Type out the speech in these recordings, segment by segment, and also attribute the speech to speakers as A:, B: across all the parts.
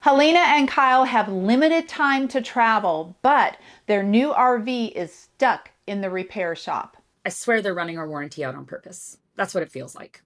A: Helena and Kyle have limited time to travel, but their new RV is stuck in the repair shop.
B: I swear they're running our warranty out on purpose. That's what it feels like.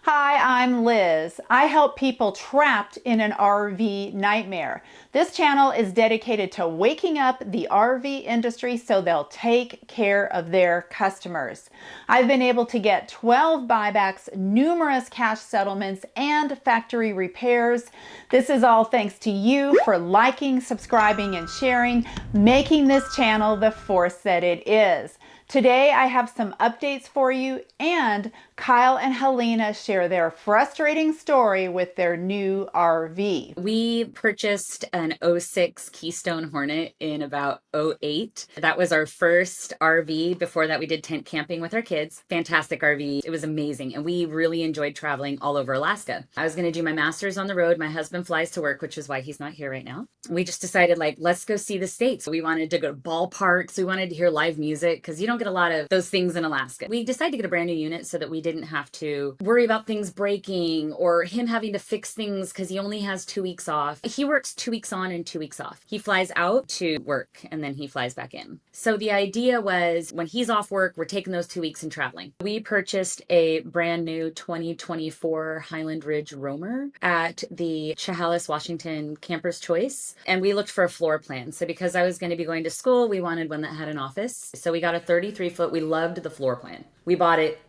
A: Hi, I'm Liz. I help people trapped in an RV nightmare. This channel is dedicated to waking up the RV industry so they'll take care of their customers. I've been able to get 12 buybacks, numerous cash settlements, and factory repairs. This is all thanks to you for liking, subscribing, and sharing, making this channel the force that it is. Today I have some updates for you, and Kyle and Helena share their frustrating story with their new RV.
B: We purchased an '06 Keystone Hornet in about '08. That was our first RV. Before that, we did tent camping with our kids. Fantastic RV. It was amazing, and we really enjoyed traveling all over Alaska. I was going to do my master's on the road. My husband flies to work, which is why he's not here right now. We just decided, let's go see the States. We wanted to go to ballparks. We wanted to hear live music because you don't get a lot of those things in Alaska. We decided to get a brand new unit so that we didn't have to worry about things breaking or him having to fix things because he only has 2 weeks off. He works 2 weeks on and 2 weeks off. He flies out to work and then he flies back in. So the idea was when he's off work, we're taking those 2 weeks and traveling. We purchased a brand new 2024 Highland Ridge Roamer at the Chehalis, Washington Camper's Choice. And we looked for a floor plan. So because I was going to be going to school, we wanted one that had an office. So we got a 33-foot. We loved the floor plan. We bought it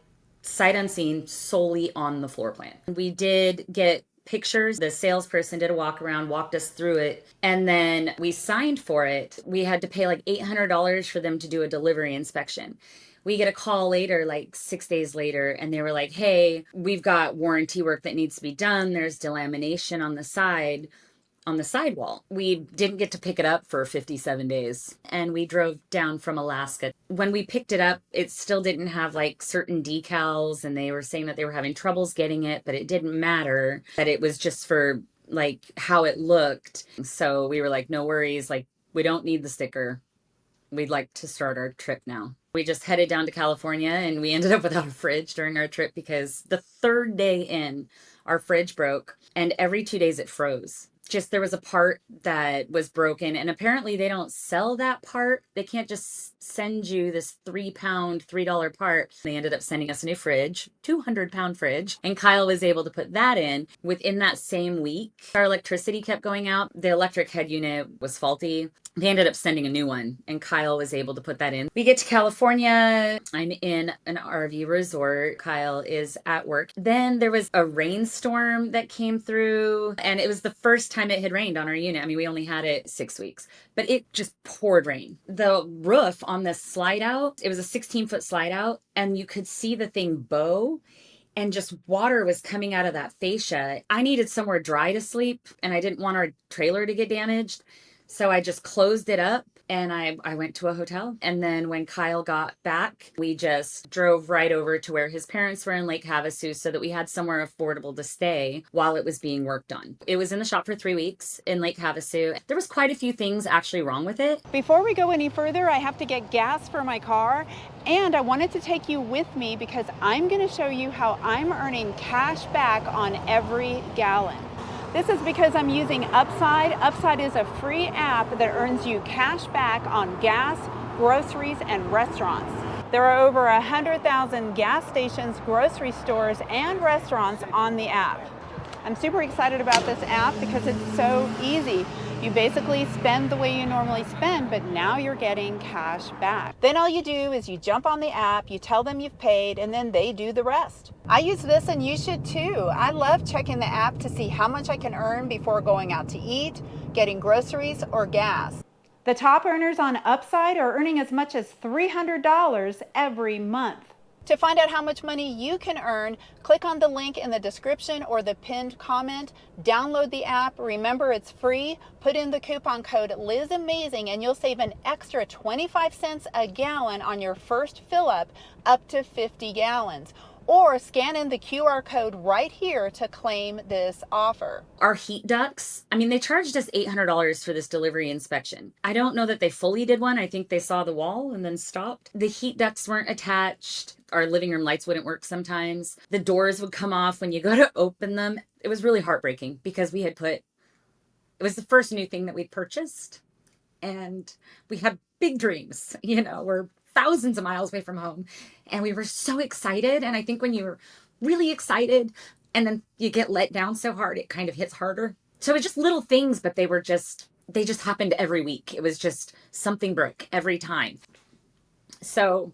B: sight unseen, solely on the floor plan. We did get pictures. The salesperson did a walk around, walked us through it, and then we signed for it. We had to pay like $800 for them to do a delivery inspection. We get a call later, like 6 days later, and they were like, hey, we've got warranty work that needs to be done. There's delamination on the sidewall. We didn't get to pick it up for 57 days, and we drove down from Alaska. When we picked it up, it still didn't have like certain decals, and they were saying that they were having troubles getting it, but it didn't matter, that it was just for like how it looked. So we were like, no worries, like we don't need the sticker. We'd like to start our trip now. We just headed down to California, and we ended up without a fridge during our trip because the third day in, our fridge broke, and every 2 days it froze. Just there was a part that was broken, and apparently they don't sell that part. They can't just send you this 3-pound, $3 part. They ended up sending us a new fridge, 200-pound fridge, and Kyle was able to put that in. Within that same week, our electricity kept going out. The electric head unit was faulty. They ended up sending a new one, and Kyle was able to put that in. We get to California. I'm in an RV resort. Kyle is at work. Then there was a rainstorm that came through, and it was the first time it had rained on our unit. I mean, we only had it 6 weeks, but it just poured rain. The roof on this slide out, it was a 16-foot slide out, and you could see the thing bow, and just water was coming out of that fascia. I needed somewhere dry to sleep, and I didn't want our trailer to get damaged. So I just closed it up, and I went to a hotel. And then when Kyle got back, we just drove right over to where his parents were in Lake Havasu so that we had somewhere affordable to stay while it was being worked on. It was in the shop for 3 weeks in Lake Havasu. There was quite a few things actually wrong with it.
A: Before we go any further, I have to get gas for my car, and I wanted to take you with me because I'm going to show you how I'm earning cash back on every gallon. This is because I'm using Upside. Upside is a free app that earns you cash back on gas, groceries, and restaurants. There are over 100,000 gas stations, grocery stores, and restaurants on the app. I'm super excited about this app because it's so easy. You basically spend the way you normally spend, but now you're getting cash back. Then all you do is you jump on the app, you tell them you've paid, and then they do the rest. I use this and you should too. I love checking the app to see how much I can earn before going out to eat, getting groceries, or gas. The top earners on Upside are earning as much as $300 every month. To find out how much money you can earn, click on the link in the description or the pinned comment. Download the app. Remember, it's free. Put in the coupon code LizAmazing and you'll save an extra 25 cents a gallon on your first fill up to 50 gallons. or scan in the QR code right here to claim this offer.
B: Our heat ducts, I mean, they charged us $800 for this delivery inspection. I don't know that they fully did one. I think they saw the wall and then stopped. The heat ducts weren't attached. Our living room lights wouldn't work sometimes. The doors would come off when you go to open them. It was really heartbreaking because it was the first new thing that we'd purchased. And we had big dreams, we're thousands of miles away from home. And we were so excited. And I think when you were really excited and then you get let down so hard, it kind of hits harder. So it was just little things, but they just happened every week. It was just something broke every time. So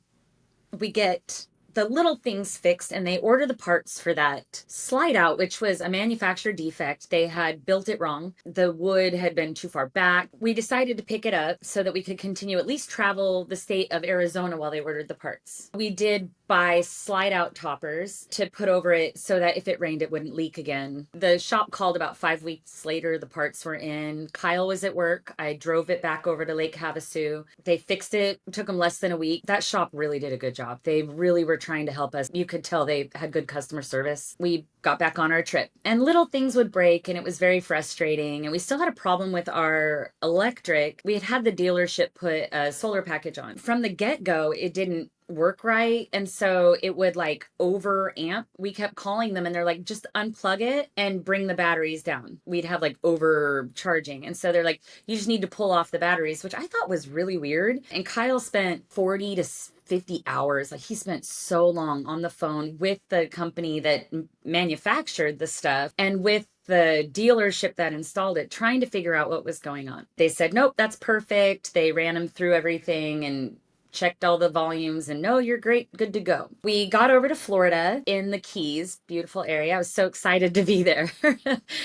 B: we get the little things fixed and they order the parts for that slide out, which was a manufacturer defect. They had built it wrong. The wood had been too far back. We decided to pick it up so that we could continue at least travel the state of Arizona while they ordered the parts. We did buy slide out toppers to put over it so that if it rained, it wouldn't leak again. The shop called about 5 weeks later. The parts were in. Kyle was at work. I drove it back over to Lake Havasu. They fixed it. It took them less than a week. That shop really did a good job. They really were trying to help us. You could tell they had good customer service. We got back on our trip and little things would break and it was very frustrating. And we still had a problem with our electric. We had the dealership put a solar package on. From the get-go, it didn't work right. And so it would over amp. We kept calling them and they're like, just unplug it and bring the batteries down. We'd have overcharging. And so they're like, you just need to pull off the batteries, which I thought was really weird. And Kyle spent 40 to 50 hours. He spent so long on the phone with the company that manufactured the stuff and with the dealership that installed it, trying to figure out what was going on. They said, nope, that's perfect. They ran him through everything and checked all the volumes and no, you're great, good to go. We got over to Florida in the Keys, beautiful area. I was so excited to be there.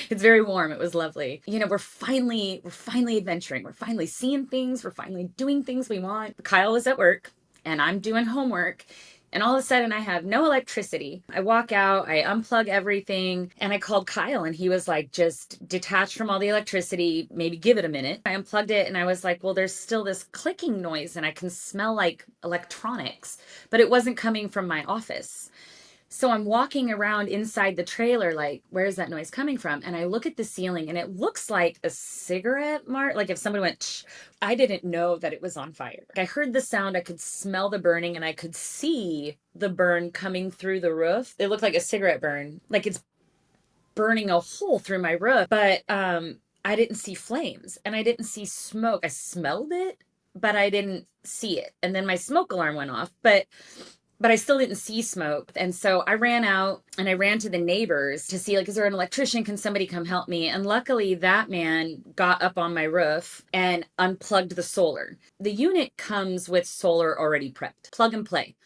B: It's very warm. It was lovely. We're finally adventuring. We're finally seeing things. We're finally doing things we want. Kyle was at work and I'm doing homework. And all of a sudden I have no electricity. I walk out, I unplug everything, and I called Kyle and he was like, just detach from all the electricity, maybe give it a minute. I unplugged it and I was like, well, there's still this clicking noise and I can smell electronics, but it wasn't coming from my office. So I'm walking around inside the trailer, where's that noise coming from? And I look at the ceiling and it looks like a cigarette mark. If somebody went, shh. I didn't know that it was on fire. I heard the sound, I could smell the burning and I could see the burn coming through the roof. It looked like a cigarette burn, it's burning a hole through my roof. But I didn't see flames and I didn't see smoke. I smelled it, but I didn't see it. And then my smoke alarm went off, but I still didn't see smoke. And so I ran out and I ran to the neighbors to see, is there an electrician? Can somebody come help me? And luckily that man got up on my roof and unplugged the solar. The unit comes with solar already prepped, plug and play.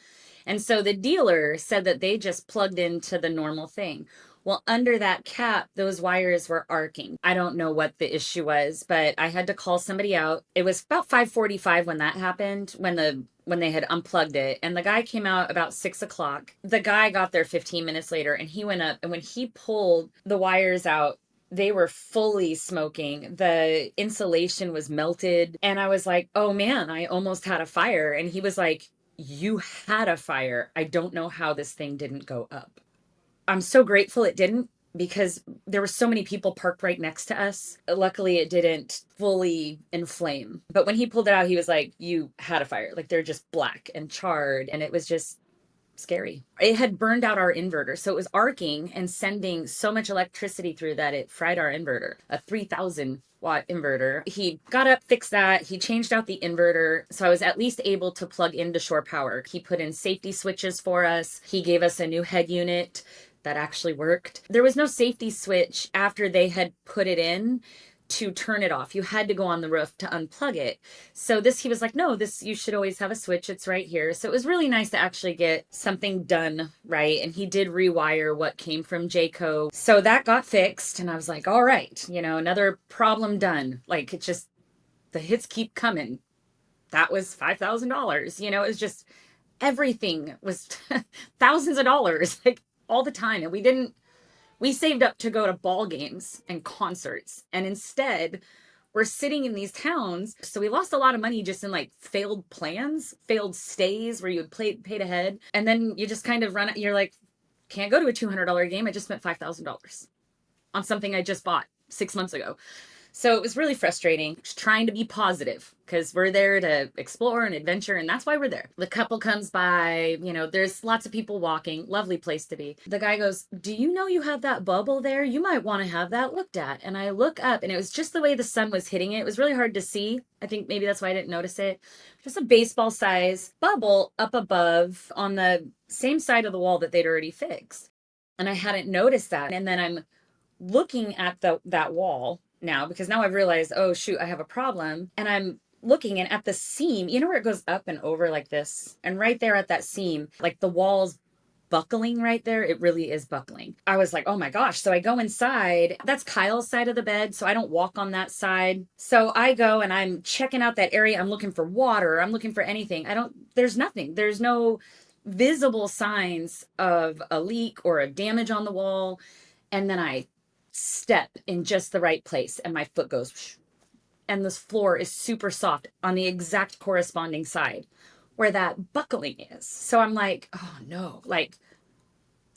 B: And so the dealer said that they just plugged into the normal thing. Well, under that cap, those wires were arcing. I don't know what the issue was, but I had to call somebody out. It was about 5:45 when that happened, when they had unplugged it. And the guy came out about 6 o'clock. The guy got there 15 minutes later and he went up and when he pulled the wires out, they were fully smoking. The insulation was melted. And I was like, oh man, I almost had a fire. And he was like, you had a fire. I don't know how this thing didn't go up. I'm so grateful it didn't because there were so many people parked right next to us. Luckily, it didn't fully inflame. But when he pulled it out, he was like, you had a fire. They're just black and charred. And it was just scary. It had burned out our inverter. So it was arcing and sending so much electricity through that it fried our inverter, a 3,000 watt inverter. He got up, fixed that. He changed out the inverter. So I was at least able to plug into shore power. He put in safety switches for us. He gave us a new head unit that actually worked. There was no safety switch after they had put it in to turn it off. You had to go on the roof to unplug it. So he was like, no, you should always have a switch. It's right here. So it was really nice to actually get something done right. And he did rewire what came from Jayco. So that got fixed. And I was like, all right, another problem done. It's just, the hits keep coming. That was $5,000. It was just, everything was thousands of dollars, all the time. And we saved up to go to ball games and concerts. And instead we're sitting in these towns. So we lost a lot of money just in failed plans, failed stays where you would paid ahead. And then you just kind of run it. You're like, can't go to a $200 game. I just spent $5,000 on something I just bought 6 months ago. So it was really frustrating, just trying to be positive because we're there to explore and adventure, and that's why we're there. The couple comes by, there's lots of people walking, lovely place to be. The guy goes, do you know you have that bubble there? You might want to have that looked at. And I look up, and it was just the way the sun was hitting it. It was really hard to see. I think maybe that's why I didn't notice it. Just a baseball size bubble up above on the same side of the wall that they'd already fixed. And I hadn't noticed that. And then I'm looking at that wall now, because now I've realized, oh shoot, I have a problem. And I'm looking, and at the seam, where it goes up and over like this, and right there at that seam, like the wall's buckling right there. It really is buckling. I was like, oh my gosh. So I go inside. That's Kyle's side of the bed, so I don't walk on that side. So I go and I'm checking out that area. I'm looking for water. I'm looking for anything. There's nothing. There's no visible signs of a leak or a damage on the wall. And then I step in just the right place and my foot goes whoosh, and this floor is super soft on the exact corresponding side where that buckling is. So I'm like, oh no, like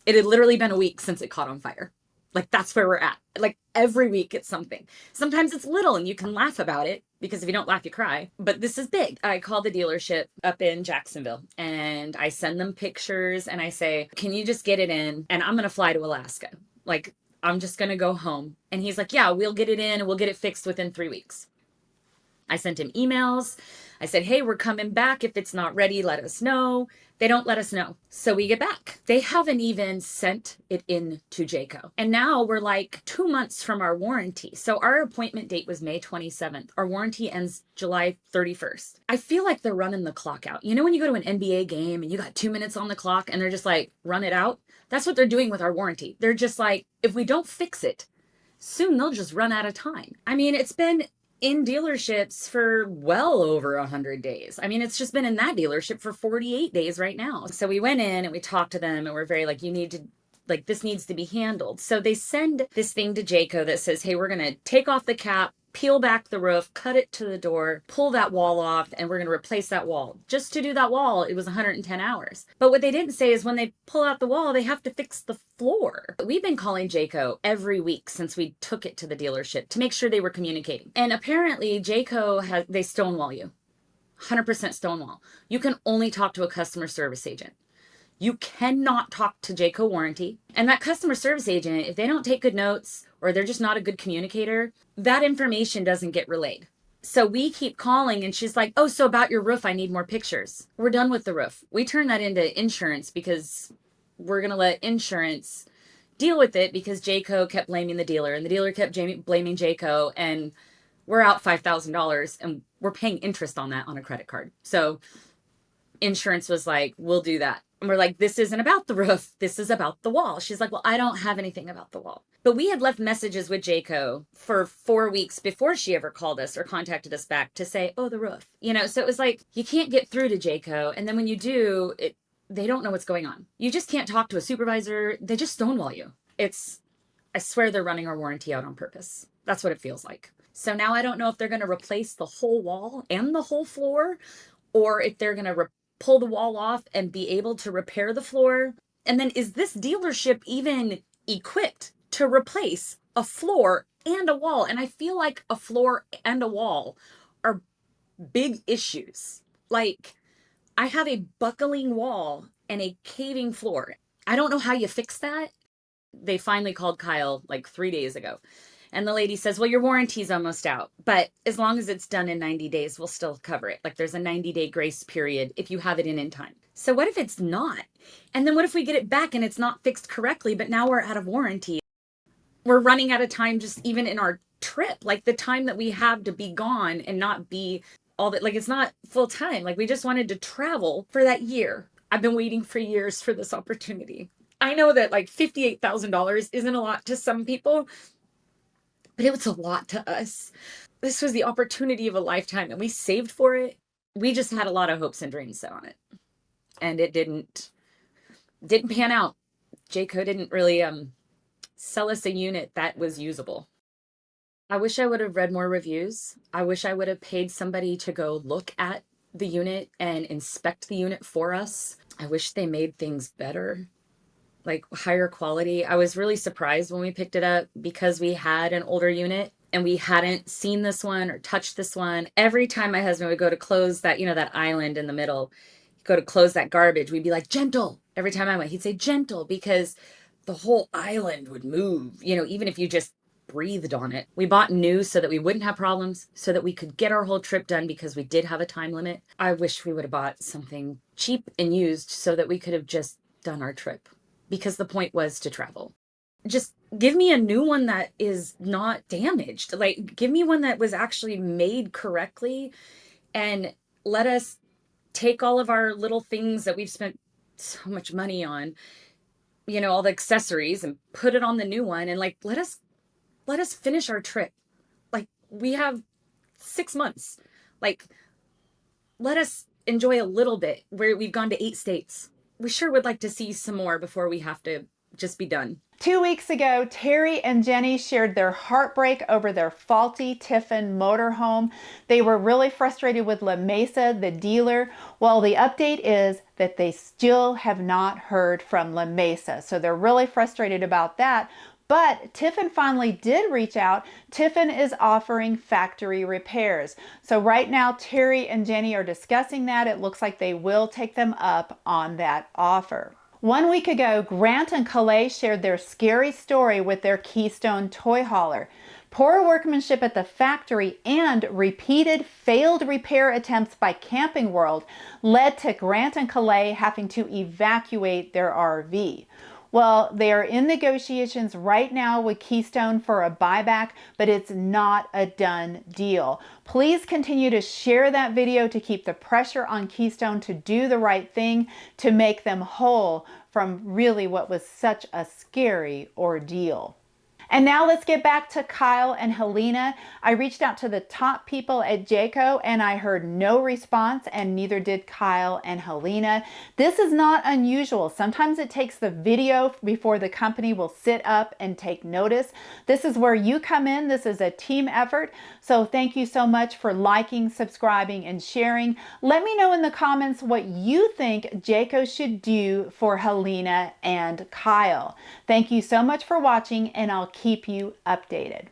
B: it had literally been a week since it caught on fire. Like that's where we're at. Like every week it's something. Sometimes it's little and you can laugh about it because if you don't laugh, you cry. But this is big. I call the dealership up in Jacksonville and I send them pictures and I say, can you just get it in? And I'm going to fly to Alaska. Like, I'm just going to go home. And he's like, yeah, we'll get it in and we'll get it fixed within 3 weeks. I sent him emails. I said, hey, we're coming back. If it's not ready, let us know. They don't let us know. So we get back. They haven't even sent it in to Jayco. And now we're like 2 months from our warranty. So our appointment date was May 27th. Our warranty ends July 31st. I feel like they're running the clock out. When you go to an NBA game and you got 2 minutes on the clock and they're just like, run it out. That's what they're doing with our warranty. They're just like, if we don't fix it, soon they'll just run out of time. It's been in dealerships for well over 100 days. It's just been in that dealership for 48 days right now. So we went in and we talked to them and we're very like, this needs to be handled. So they send this thing to Jayco that says, hey, we're going to take off the cap, peel back the roof, cut it to the door, pull that wall off, and we're going to replace that wall. Just to do that wall, it was 110 hours. But what they didn't say is when they pull out the wall, they have to fix the floor. We've been calling Jayco every week since we took it to the dealership to make sure they were communicating. And apparently Jayco they stonewall you. 100% stonewall. You can only talk to a customer service agent. You cannot talk to Jayco warranty. And that customer service agent, if they don't take good notes or they're just not a good communicator, that information doesn't get relayed. So we keep calling and she's like, oh, so about your roof, I need more pictures. We're done with the roof. We turned that into insurance because we're going to let insurance deal with it because Jayco kept blaming the dealer and the dealer kept blaming Jayco, and we're out $5,000 and we're paying interest on that on a credit card. So insurance was like, we'll do that. And we're like, this isn't about the roof. This is about the wall. She's like, well, I don't have anything about the wall. But we had left messages with Jayco for 4 weeks before she ever called us or contacted us back to say, oh, the roof. So it was like, you can't get through to Jayco. And then when you do, they don't know what's going on. You just can't talk to a supervisor. They just stonewall you. I swear they're running our warranty out on purpose. That's what it feels like. So now I don't know if they're going to replace the whole wall and the whole floor, or if they're going to pull the wall off and be able to repair the floor. And then is this dealership even equipped to replace a floor and a wall? And I feel like a floor and a wall are big issues. Like, I have a buckling wall and a caving floor. I don't know how you fix that. They finally called Kyle like 3 days ago. And the lady says, well, your warranty's almost out, but as long as it's done in 90 days, we'll still cover it. Like, there's a 90-day grace period if you have it in time. So what if it's not? And then what if we get it back and it's not fixed correctly, but now we're out of warranty? We're running out of time just even in our trip, like the time that we have to be gone and not be all that, like, it's not full time. Like, we just wanted to travel for that year. I've been waiting for years for this opportunity. I know that like $58,000 isn't a lot to some people, but it was a lot to us. This was the opportunity of a lifetime and we saved for it. We just had a lot of hopes and dreams set on it. And it didn't pan out. Jayco didn't really sell us a unit that was usable. I wish I would have read more reviews. I wish I would have paid somebody to go look at the unit and inspect the unit for us. I wish they made things better. like higher quality. I was really surprised when we picked it up because we had an older unit and we hadn't seen this one or touched this one. Every time my husband would go to close that, that island in the middle, go to close that garbage, we'd be like, gentle. Every time I went, he'd say gentle, because the whole island would move, even if you just breathed on it. We bought new so that we wouldn't have problems, so that we could get our whole trip done because we did have a time limit. I wish we would have bought something cheap and used so that we could have just done our trip, because the point was to travel. Just give me a new one that is not damaged. Like, give me one that was actually made correctly, and let us take all of our little things that we've spent so much money on, all the accessories, and put it on the new one, and like, let us finish our trip. Like, we have 6 months. Like, let us enjoy a little bit. We've gone to 8 states. We sure would like to see some more before we have to just be done.
A: 2 weeks ago, Terry and Jenny shared their heartbreak over their faulty Tiffin motorhome. They were really frustrated with La Mesa, the dealer. Well, the update is that they still have not heard from La Mesa. So they're really frustrated about that. But Tiffin finally did reach out. Tiffin is offering factory repairs. So right now, Terry and Jenny are discussing that. It looks like they will take them up on that offer. 1 week ago, Grant and Calais shared their scary story with their Keystone toy hauler. Poor workmanship at the factory and repeated failed repair attempts by Camping World led to Grant and Calais having to evacuate their RV. Well, they are in negotiations right now with Keystone for a buyback, but it's not a done deal. Please continue to share that video to keep the pressure on Keystone to do the right thing, to make them whole from really what was such a scary ordeal. And now let's get back to Kyle and Helena. I reached out to the top people at Jayco and I heard no response, and neither did Kyle and Helena. This is not unusual. Sometimes it takes the video before the company will sit up and take notice. This is where you come in. This is a team effort. So thank you so much for liking, subscribing, and sharing. Let me know in the comments what you think Jayco should do for Helena and Kyle. Thank you so much for watching, and I'll keep you updated.